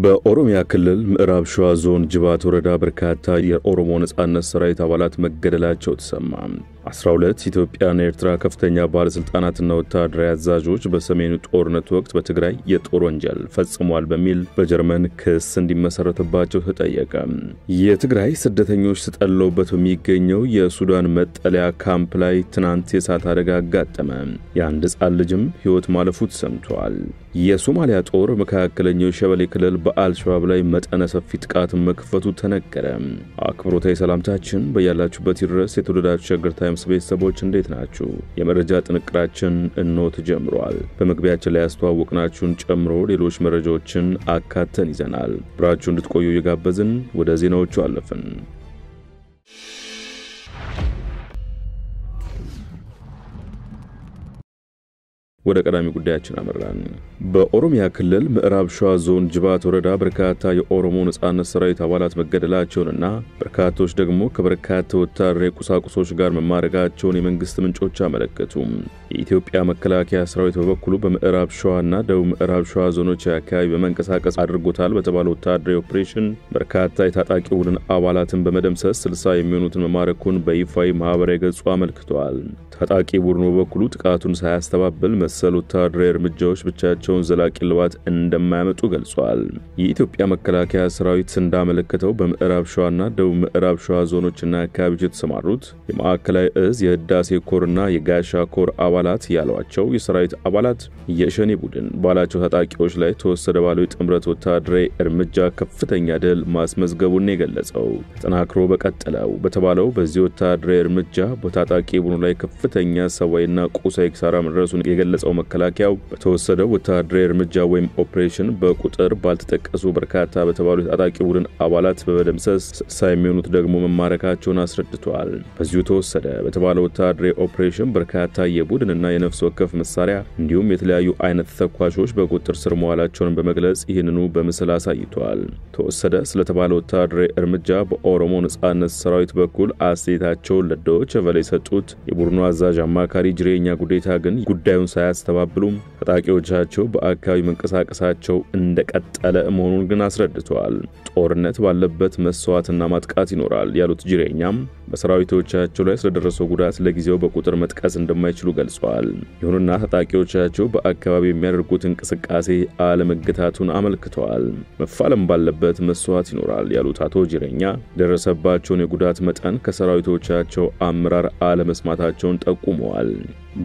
በኦሮሚያ ክልል ምዕራብ ሸዋ ዞን ጅባት ወረዳ በርካታ የኦሮሞ ነጻነት ሰራዊት አባላት መገደላቸው ተሰማ። 12 ኢትዮጵያና ኤርትራ ከፍተኛ ባለስልጣናትና ወታደራዊ አዛዦች በሰሜኑ ጦርነት ወቅት በትግራይ የጦር ወንጀል ፈጽሟል በሚል በጀርመን ክስ እንዲመሰረትባቸው ተጠየቀ። የትግራይ ስደተኞች ተጠልለውበት በሚገኘው የሱዳን መጠለያ ካምፕ ላይ ትናንት የእሳት አደጋ አጋጠመ። የአንድ ሕፃን ልጅም ሕይወት ማለፉ ተሰምቷል። የሶማሊያ ጦር መካከለኛው ሸበሌ ክልል በአልሸባብ ላይ መጠነ ሰፊ ጥቃት መክፈቱ ተነገረ። አክብሮታዊ ሰላምታችን በያላችሁበት ይድረስ። የተወደዳችሁ ሸገር ታይምስ ቤተሰቦች እንዴት ናችሁ? የመረጃ ጥንቅራችን እንሆ ተጀምሯል። በመግቢያችን ላይ ያስተዋወቅናችሁን ጨምሮ ሌሎች መረጃዎችን አካተን ይዘናል። ብራችሁ እንድትቆዩ እየጋበዝን ወደ ዜናዎቹ አለፍን። ወደ ቀዳሚ ጉዳያችን አመራን። በኦሮሚያ ክልል ምዕራብ ሸዋ ዞን ጅባት ወረዳ በርካታ የኦሮሞ ነጻነት ሰራዊት አባላት መገደላቸውንና በርካቶች ደግሞ ከበርካታ ወታደራዊ ቁሳቁሶች ጋር መማረካቸውን የመንግስት ምንጮች አመለከቱ። የኢትዮጵያ መከላከያ ሰራዊት በበኩሉ በምዕራብ ሸዋና ደቡብ ምዕራብ ሸዋ ዞኖች አካባቢ በመንቀሳቀስ አድርጎታል በተባለው ወታደራዊ ኦፕሬሽን በርካታ የታጣቂ ቡድን አባላትን በመደምሰስ 60 የሚሆኑትን መማረኩን በይፋዊ ማህበራዊ ገጹ አመልክቷል። ታጣቂ ቡድኑ በበኩሉ ጥቃቱን ሳያስተባብል መሰል ወታደራዊ እርምጃዎች ብቻቸውን ዘላቂ ልባት እንደማያመጡ ገልጿል። የኢትዮጵያ መከላከያ ሰራዊት እንዳመለከተው በምዕራብ ሸዋና ደቡብ ምዕራብ ሸዋ ዞኖችና አካባቢዎች የተሰማሩት የማዕከላዊ እዝ የህዳሴ ኮርና የጋሻ ኮር አባላት ያሏቸው የሰራዊት አባላት የሸኔ ቡድን ባላቸው ታጣቂዎች ላይ ተወሰደ ባለው የጥምረት ወታደራዊ እርምጃ ከፍተኛ ድል ማስመዝገቡን የገለጸው ተጠናክሮ በቀጠለው በተባለው በዚህ ወታደራዊ እርምጃ በታጣቂ ቡድኑ ላይ ከፍተኛ ሰዋይና ቁሳዊ ኪሳራ መድረሱን የገለጸው መከላከያው በተወሰደው ወታደራዊ እርምጃ ወይም ኦፕሬሽን በቁጥር ባልተጠቀሱ በርካታ በተባሉ ታጣቂ ቡድን አባላት በመደምሰስ 60 የሚሆኑት ደግሞ መማረካቸውን አስረድቷል። በዚሁ ተወሰደ በተባለው ወታደራዊ ኦፕሬሽን በርካታ የቡድንና የነፍስ ወከፍ መሳሪያ እንዲሁም የተለያዩ አይነት ተኳሾች በቁጥር ስር መዋላቸውን በመግለጽ ይህንኑ በምስል አሳይቷል። ተወሰደ ስለተባለው ወታደራዊ እርምጃ በኦሮሞ ነጻነት ሰራዊት በኩል አስተያየታቸውን ለዶይቼ ቬለ የሰጡት የቡድኑ አዛዥ አማካሪ ጅሬኛ ጉዴታ ግን ጉዳዩን ሳያስተባብሉም ታጣቂዎቻቸው በአካባቢ መንቀሳቀሳቸው እንደቀጠለ መሆኑን ግን አስረድተዋል። ጦርነት ባለበት መስዋዕትና ማጥቃት ይኖራል ያሉት ጅሬኛም በሰራዊቶቻቸው ላይ ስለደረሰው ጉዳት ለጊዜው በቁጥር መጥቀስ እንደማይችሉ ገልጸዋል። ይሁንና ታጣቂዎቻቸው በአካባቢ የሚያደርጉት እንቅስቃሴ አለመገታቱን አመልክተዋል። መፋለም ባለበት መስዋዕት ይኖራል ያሉት አቶ ጅሬኛ ደረሰባቸውን የጉዳት መጠን ከሰራዊቶቻቸው አመራር አለመስማታቸውን ጠቁመዋል።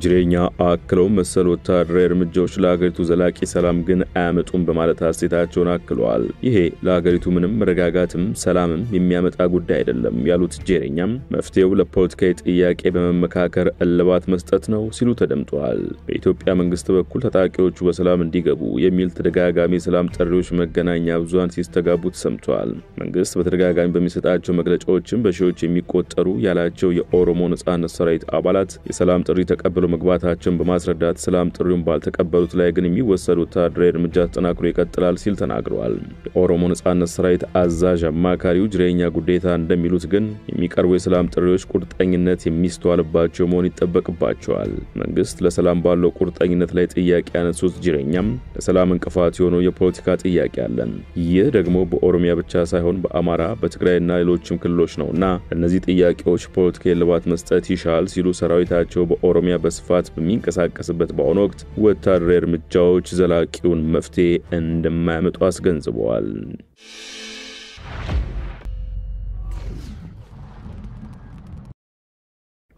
ጅሬኛ አክለው መሰል ወታደራዊ እርምጃዎች ለሀገሪቱ ዘላቂ ሰላም ግን አያመጡም በማለት አስተያየታቸውን አክለዋል። ይሄ ለሀገሪቱ ምንም መረጋጋትም ሰላምም የሚያመጣ ጉዳይ አይደለም ያሉት ጅሬኛም መፍትሄው ለፖለቲካዊ ጥያቄ በመመካከር እልባት መስጠት ነው ሲሉ ተደምጠዋል። በኢትዮጵያ መንግስት በኩል ታጣቂዎቹ በሰላም እንዲገቡ የሚል ተደጋጋሚ ሰላም ጥሪዎች መገናኛ ብዙሃን ሲስተጋቡ ተሰምቷል። መንግስት በተደጋጋሚ በሚሰጣቸው መግለጫዎችም በሺዎች የሚቆጠሩ ያላቸው የኦሮሞ ነጻነት ሰራዊት አባላት የሰላም ጥሪ ተቀብለው መግባታቸውን በማስረዳት ሰላም ጥሪውን ባልተቀበሉት ላይ ግን የሚወሰዱ ወታደራዊ እርምጃ ተጠናክሮ ይቀጥላል ሲል ተናግረዋል። የኦሮሞ ነጻነት ሰራዊት አዛዥ አማካሪው ጅሬኛ ጉዴታ እንደሚሉት ግን የሚቀርቡ የሰላም ጥሪዎች ቁርጠኝነት የሚስተዋልባቸው መሆን ይጠበቅባቸዋል። መንግስት ለሰላም ባለው ቁርጠኝነት ላይ ጥያቄ ያነሱት ጅሬኛም ለሰላም እንቅፋት የሆነው የፖለቲካ ጥያቄ አለን። ይህ ደግሞ በኦሮሚያ ብቻ ሳይሆን በአማራ በትግራይና ሌሎችም ክልሎች ነውና እነዚህ ጥያቄዎች ፖለቲካዊ ልባት መስጠት ይሻል ሲሉ ሰራዊታቸው በኦሮሚያ በስፋት በሚንቀሳቀስበት በአሁኑ ወቅት ወታደራዊ እርምጃዎች ዘላቂውን መፍትሄ እንደማያመጡ አስገንዝበዋል።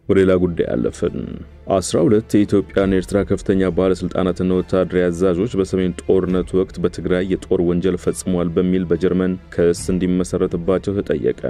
ወደሌላ ጉዳይ አለፍን። 12 የኢትዮጵያና ኤርትራ ከፍተኛ ባለስልጣናትና ወታደራዊ አዛዦች በሰሜን ጦርነት ወቅት በትግራይ የጦር ወንጀል ፈጽሟል በሚል በጀርመን ክስ እንዲመሰረትባቸው ተጠየቀ።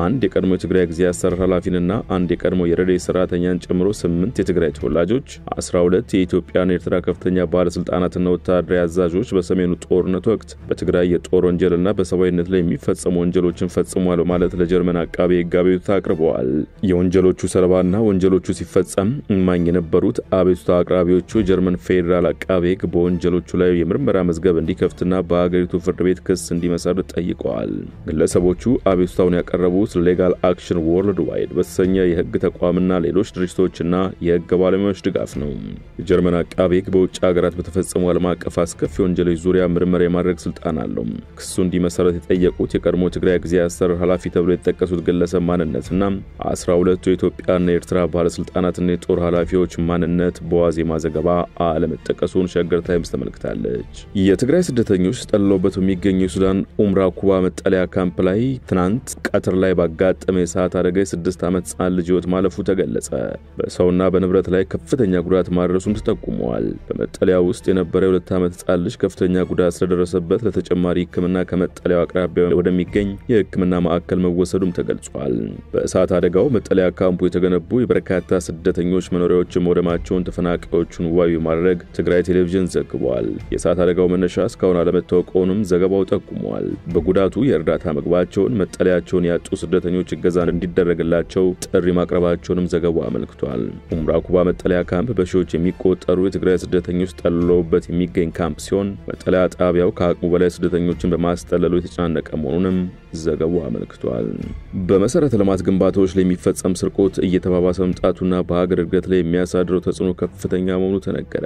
አንድ የቀድሞ የትግራይ ጊዜያዊ አስተዳደር ኃላፊና አንድ የቀድሞ የረድኤት ሰራተኛን ጨምሮ 8 የትግራይ ተወላጆች 12 የኢትዮጵያና ኤርትራ ከፍተኛ ባለስልጣናትና ወታደራዊ አዛዦች በሰሜኑ ጦርነት ወቅት በትግራይ የጦር ወንጀልና በሰብአዊነት ላይ የሚፈጸሙ ወንጀሎችን ፈጽሟል በማለት ለጀርመን አቃቤ ሕግ አቤቱታ አቅርበዋል። የወንጀሎቹ ሰለባና ይሁንና ወንጀሎቹ ሲፈጸም እማኝ የነበሩት አቤቱታ አቅራቢዎቹ ጀርመን ፌዴራል አቃቤ ሕግ በወንጀሎቹ ላይ የምርመራ መዝገብ እንዲከፍትና በአገሪቱ ፍርድ ቤት ክስ እንዲመሰርት ጠይቀዋል። ግለሰቦቹ አቤቱታውን ያቀረቡት ሌጋል አክሽን ወርልድ ዋይድ በተሰኘ የሕግ ተቋምና ሌሎች ድርጅቶችና የሕግ ባለሙያዎች ድጋፍ ነው። የጀርመን አቃቤ ሕግ በውጭ ሀገራት በተፈጸሙ ዓለም አቀፍ አስከፊ ወንጀሎች ዙሪያ ምርመራ የማድረግ ስልጣን አለው። ክሱ እንዲመሰረት የጠየቁት የቀድሞ ትግራይ ጊዜያዊ አስተዳደር ኃላፊ ተብሎ የተጠቀሱት ግለሰብ ማንነትና 12 የኢትዮጵያና የኤርትራ ባለስልጣናትና የጦር ኃላፊዎች ማንነት በዋዜማ ዘገባ አለመጠቀሱን ሸገር ታይምስ ተመልክታለች። የትግራይ ስደተኞች ተጠልለውበት በሚገኘው ሱዳን ኡምራ ኩባ መጠለያ ካምፕ ላይ ትናንት ቀትር ላይ ባጋጠመ የእሳት አደጋ የ6 ዓመት ሕፃን ልጅ ሕይወት ማለፉ ተገለጸ። በሰውና በንብረት ላይ ከፍተኛ ጉዳት ማድረሱን ተጠቁሟል። በመጠለያ ውስጥ የነበረ የ2 ዓመት ሕፃን ልጅ ከፍተኛ ጉዳት ስለደረሰበት ለተጨማሪ ሕክምና ከመጠለያው አቅራቢያ ወደሚገኝ የሕክምና ማዕከል መወሰዱም ተገልጿል። በእሳት አደጋው መጠለያ ካምፑ የተገነቡ የበርካታ ስደተኞች መኖሪያዎችን መውደማቸውን ተፈናቃዮቹን ዋቢ ማድረግ ትግራይ ቴሌቪዥን ዘግቧል። የእሳት አደጋው መነሻ እስካሁን አለመታወቁንም ዘገባው ጠቁሟል። በጉዳቱ የእርዳታ ምግባቸውን መጠለያቸውን ያጡ ስደተኞች እገዛ እንዲደረግላቸው ጥሪ ማቅረባቸውንም ዘገባው አመልክቷል። ኡምራ ኩባ መጠለያ ካምፕ በሺዎች የሚቆጠሩ የትግራይ ስደተኞች ተጠልለውበት የሚገኝ ካምፕ ሲሆን መጠለያ ጣቢያው ከአቅሙ በላይ ስደተኞችን በማስጠለሉ የተጨናነቀ መሆኑንም ዘገባው አመልክቷል። በመሰረተ ልማት ግንባታዎች ላይ የሚፈጸም ስርቆት እየተባባሰ መምጣቱና በሀገር እድገት ላይ የሚያሳድረው ተጽዕኖ ከፍተኛ መሆኑ ተነገረ።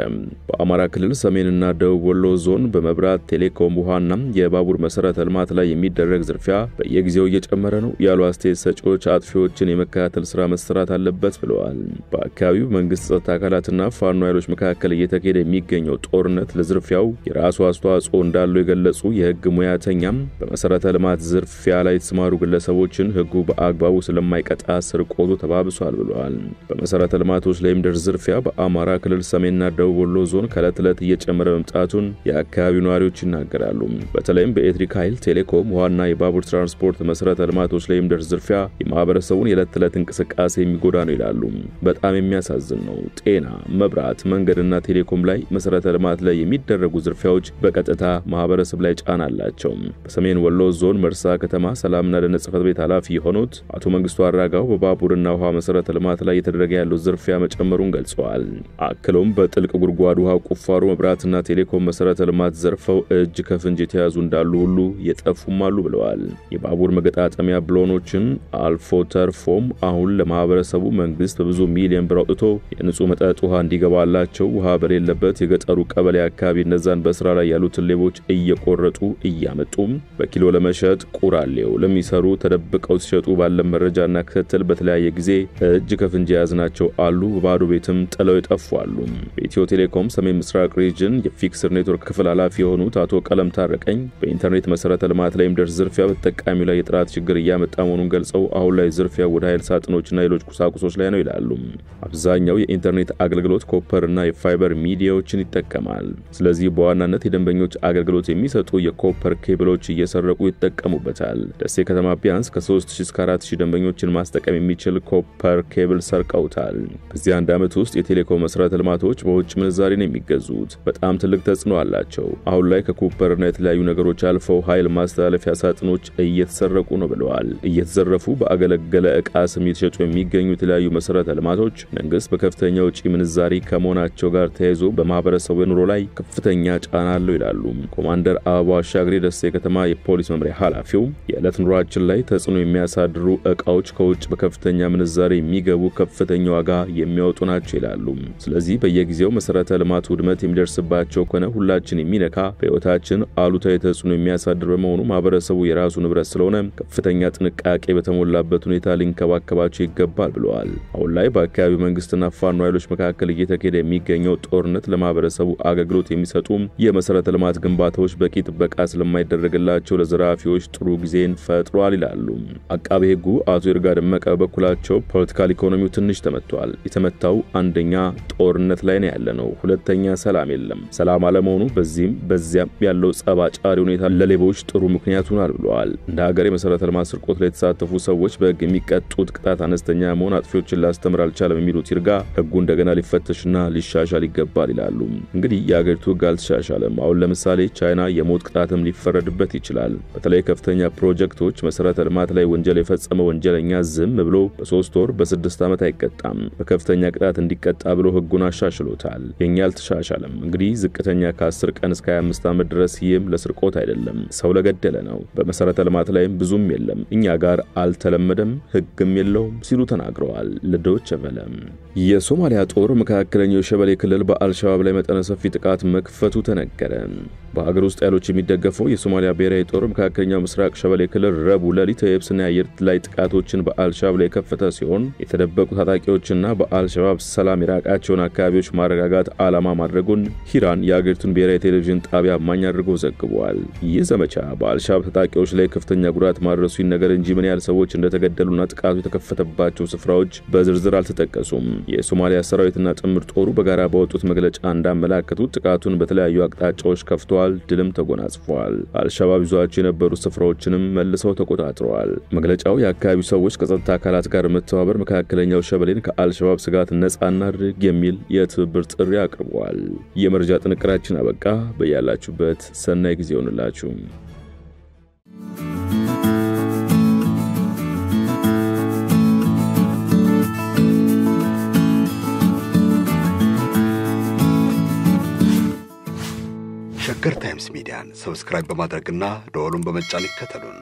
በአማራ ክልል ሰሜንና ደቡብ ወሎ ዞን በመብራት ቴሌኮም፣ ውሃና የባቡር መሰረተ ልማት ላይ የሚደረግ ዝርፊያ በየጊዜው እየጨመረ ነው ያሉ አስተያየት ሰጪዎች አጥፊዎችን የመከታተል ስራ መሰራት አለበት ብለዋል። በአካባቢው መንግስት ጸጥታ አካላትና ፋኖ ኃይሎች መካከል እየተካሄደ የሚገኘው ጦርነት ለዝርፊያው የራሱ አስተዋጽኦ እንዳለው የገለጹ የህግ ሙያተኛም በመሰረተ ልማት ዝርፊያ ላይ የተሰማሩ ግለሰቦችን ህጉ በአግባቡ ስለማይቀጣ ስርቆቱ ተባብሷል ብለዋል። በመሰረተ ልማቶች ላይ የሚደርስ ዝርፊያ በአማራ ክልል ሰሜንና ደቡብ ወሎ ዞን ከዕለት ዕለት እየጨመረ መምጣቱን የአካባቢው ነዋሪዎች ይናገራሉ። በተለይም በኤሌክትሪክ ኃይል፣ ቴሌኮም፣ ውሃና የባቡር ትራንስፖርት መሰረተ ልማቶች ላይ የሚደርስ ዝርፊያ የማህበረሰቡን የዕለት ተዕለት እንቅስቃሴ የሚጎዳ ነው ይላሉ። በጣም የሚያሳዝን ነው። ጤና፣ መብራት፣ መንገድና ቴሌኮም ላይ መሰረተ ልማት ላይ የሚደረጉ ዝርፊያዎች በቀጥታ ማህበረሰብ ላይ ጫና አላቸው። በሰሜን ወሎ ዞን መርሳ ከተማ ሰላምና ደህንነት ጽሕፈት ቤት ኃላፊ የሆኑት አቶ መንግስቱ አራጋው በባቡርና ውሃ መሰረተ ልማት ላይ የተደረገ ያለው ዝርፊያ መጨመሩን ገልጸዋል። አክሎም በጥልቅ ጉድጓድ ውሃ ቁፋሮ፣ መብራትና ቴሌኮም መሰረተ ልማት ዘርፈው እጅ ከፍንጅ የተያዙ እንዳሉ ሁሉ የጠፉም አሉ ብለዋል። የባቡር መገጣጠሚያ ብሎኖችን አልፎ ተርፎም አሁን ለማህበረሰቡ መንግስት በብዙ ሚሊዮን ብር አውጥቶ የንጹህ መጠጥ ውሃ እንዲገባላቸው ውሃ በሌለበት የገጠሩ ቀበሌ አካባቢ እነዛን በስራ ላይ ያሉትን ሌቦች እየቆረጡ እያመጡ በኪሎ ለመሸጥ ቁራሌው ለሚሰሩ ተደብቀው ሲሸጡ ባለ መረጃና ክትትል በተለያየ ጊዜ እጅ ከፍንጅ ያዝናቸው አሉ። በባዶ ቤትም ጥለው ይጠፋሉ። በኢትዮ ቴሌኮም ሰሜን ምስራቅ ሪጅን የፊክስድ ኔትወርክ ክፍል ኃላፊ የሆኑት አቶ ቀለም ታረቀኝ በኢንተርኔት መሰረተ ልማት ላይ የሚደርስ ዝርፊያ በተጠቃሚው ላይ የጥራት ችግር እያመጣ መሆኑን ገልጸው አሁን ላይ ዝርፊያ ወደ ኃይል ሳጥኖችና ሌሎች ቁሳቁሶች ላይ ነው ይላሉ። አብዛኛው የኢንተርኔት አገልግሎት ኮፐርና የፋይበር ሚዲያዎችን ይጠቀማል። ስለዚህ በዋናነት የደንበኞች አገልግሎት የሚሰጡ የኮፐር ኬብሎች እየሰረቁ ይጠቀሙበታል። ደሴ ከተማ ቢያንስ ከ3000 እስከ 4000 ደንበኞችን ማስጠቀም የሚችል ኮፐር ኬብል ሰርቀውታል። በዚህ አንድ ዓመት ውስጥ የቴሌኮም መሰረተ ልማቶች በውጭ ምንዛሬ ነው የሚገዙት። በጣም ትልቅ ተጽዕኖ አላቸው። አሁን ላይ ከኮፐርና የተለያዩ ነገሮች አልፈው ኃይል ማስተላለፊያ ሳጥኖች እየተሰረቁ ነው ብለዋል። እየተዘረፉ በአገለገለ ዕቃ ስም የተሸጡ የሚገኙ የተለያዩ መሰረተ ልማቶች መንግስት በከፍተኛ ውጪ ምንዛሬ ከመሆናቸው ጋር ተያይዞ በማህበረሰቡ ኑሮ ላይ ከፍተኛ ጫና አለው ይላሉ ኮማንደር አበባው አሻግሬ ደሴ ከተማ የፖሊስ መምሪያ ኃላፊው። የዕለት ኑሯችን ላይ ተጽዕኖ የሚያሳድሩ ዕቃዎች ከውጭ በከፍተኛ ምንዛሬ የሚገቡ ከፍተኛ ዋጋ የሚያወጡ ናቸው ይላሉ። ስለዚህ በየጊዜው መሰረተ ልማት ውድመት የሚደርስባቸው ከሆነ ሁላችን የሚነካ በህይወታችን አሉታዊ ተጽዕኖ የሚያሳድር በመሆኑ ማህበረሰቡ የራሱ ንብረት ስለሆነ ከፍተኛ ጥንቃቄ በተሞላበት ሁኔታ ሊንከባከባቸው ይገባል ብለዋል። አሁን ላይ በአካባቢው መንግስትና ፋኖ ኃይሎች መካከል እየተካሄደ የሚገኘው ጦርነት ለማህበረሰቡ አገልግሎት የሚሰጡ የመሰረተ ልማት ግንባታዎች በቂ ጥበቃ ስለማይደረግላቸው ለዘራፊዎች ጥሩ ጊዜን ፈጥሯል ይላሉ። አቃቤ ሕጉ አቶ ይርጋ ደመቀ በኩላቸው ፖለቲካል ኢኮኖሚው ትንሽ ተመቷል። የተመታው አንደኛ ጦርነት ላይ ነው ያለነው፣ ሁለተኛ ሰላም የለም። ሰላም አለመሆኑ በዚህም በዚያም ያለው ጸባጫሪ ሁኔታ ለሌቦች ጥሩ ምክንያት ሆኗል ብለዋል። እንደ ሀገር የመሰረተ ልማት ስርቆት ላይ የተሳተፉ ሰዎች በሕግ የሚቀጡት ቅጣት አነስተኛ መሆን አጥፊዎችን ላስተምር አልቻለም የሚሉት ይርጋ ሕጉ እንደገና ሊፈተሽና ሊሻሻል ይገባል ይላሉ። እንግዲህ የሀገሪቱ ሕግ አልተሻሻለም። አሁን ለምሳሌ ቻይና የሞት ቅጣትም ሊፈረድበት ይችላል። በተለይ ከፍተኛ ፕሮጀክቶች መሰረተ ልማት ላይ ወንጀል የፈጸመ ወንጀለኛ ዝም ብሎ በ3 ወር በ6 በ6 ዓመት አይቀጣም በከፍተኛ ቅጣት እንዲቀጣ ብሎ ህጉን አሻሽሎታል የኛ አልተሻሻለም እንግዲህ ዝቅተኛ ከ10 ቀን እስከ 25 ዓመት ድረስ ይም ለስርቆት አይደለም ሰው ለገደለ ነው በመሰረተ ልማት ላይም ብዙም የለም እኛ ጋር አልተለመደም ህግም የለውም ሲሉ ተናግረዋል ለዶይቼ ቬለ የሶማሊያ ጦር መካከለኛው ሸበሌ ክልል በአልሻባብ ላይ መጠነ ሰፊ ጥቃት መክፈቱ ተነገረ በአገር ውስጥ ያሎች የሚደገፈው የሶማሊያ ብሔራዊ ጦር መካከለኛው ምስራቅ ሸበሌ ክልል ረቡዕ ሌሊት የብስና የአየር ላይ ጥቃቶችን በአልሻባብ ላይ ከፈተ ሲሆን የተደበቁ ታጣቂዎችና በአልሻባብ ሰላም የራቃቸውን አካባቢዎች ማረጋጋት ዓላማ ማድረጉን ሂራን የአገሪቱን ብሔራዊ ቴሌቪዥን ጣቢያ ማኛ አድርጎ ዘግቧል ይህ ዘመቻ በአልሻባብ ታጣቂዎች ላይ ከፍተኛ ጉዳት ማድረሱ ይነገር እንጂ ምን ያህል ሰዎች እንደተገደሉና ጥቃቱ የተከፈተባቸው ስፍራዎች በዝርዝር አልተጠቀሱም የሶማሊያ ሰራዊትና ጥምር ጦሩ በጋራ ባወጡት መግለጫ እንዳመላከቱት ጥቃቱን በተለያዩ አቅጣጫዎች ከፍተዋል ድልም ተጎናጽፈዋል አልሻባብ ይዟቸው የነበሩ ስፍራዎችንም መልሰው ተቆጣጥረዋል መግለጫው የአካባቢው ሰዎች ከጸጥታ አካላት ጋር መተባበር መካከለኛው ሸበሌን ከአልሻባብ ስጋት ነፃ እናድርግ የሚል የትብብር ጥሪ አቅርቧል የመረጃ ጥንቅራችን አበቃ በያላችሁበት ሰናይ ጊዜ ይሁንላችሁ ሸገር ታይምስ ሚዲያን ሰብስክራይብ በማድረግና ደወሉን በመጫን ይከተሉን